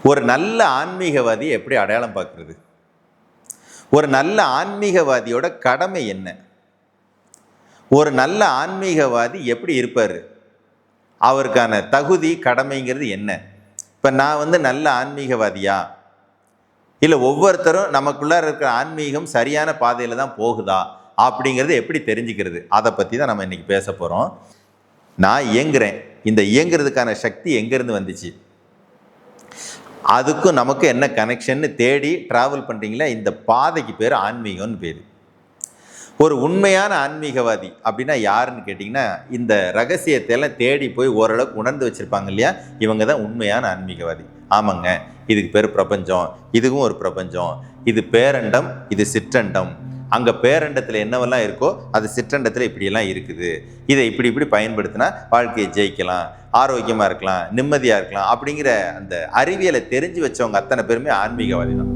ஒரு நல்ல ஆன்மீகவாதி எப்படி அடையாளம் பார்க்கறது? ஒரு நல்ல ஆன்மீகவாதியோட கடமை என்ன? ஒரு நல்ல ஆன்மீகவாதி எப்படி இருப்பார்? அவருக்கான தகுதி கடமைங்கிறது என்ன? இப்போ நான் நல்ல ஆன்மீகவாதியா, இல்லை ஒவ்வொருத்தரும் நமக்குள்ளார இருக்கிற ஆன்மீகம் சரியான பாதையில் தான் போகுதா அப்படிங்கிறது எப்படி தெரிஞ்சுக்கிறது? அதை பற்றி தான் நம்ம இன்னைக்கு பேச போகிறோம். நான் இயங்குறேன், இந்த இயங்குறதுக்கான சக்தி எங்கேருந்து வந்துச்சு, அதுக்கும் நமக்கு என்ன கனெக்ஷன்னு தேடி ட்ராவல் பண்ணுறீங்களா, இந்த பாதைக்கு பேர் ஆன்மீகம்னு பேர். ஒரு உண்மையான ஆன்மீகவாதி அப்படின்னா யாருன்னு கேட்டிங்கன்னா, இந்த ரகசியத்தை எல்லாம் தேடி போய் ஓரளவுக்கு உணர்ந்து வச்சுருப்பாங்க இல்லையா, இவங்க தான் உண்மையான ஆன்மீகவாதி. ஆமாங்க, இதுக்கு பேர் பிரபஞ்சம், இதுவும் ஒரு பிரபஞ்சம், இது பேரண்டம், இது சிற்றண்டம், அங்கே பேரண்டத்தில் என்னவெல்லாம் இருக்கோ அது சிற்றண்டத்தில் இப்படியெல்லாம் இருக்குது, இதை இப்படி இப்படி பயன்படுத்தினா வாழ்க்கையை ஜெயிக்கலாம், ஆரோக்கியமாக இருக்கலாம், நிம்மதியாக இருக்கலாம் அப்படிங்கிற அந்த அறிவியலை தெரிஞ்சு வச்சவங்க அத்தனை பேருமே ஆன்மீகவாதி தான்.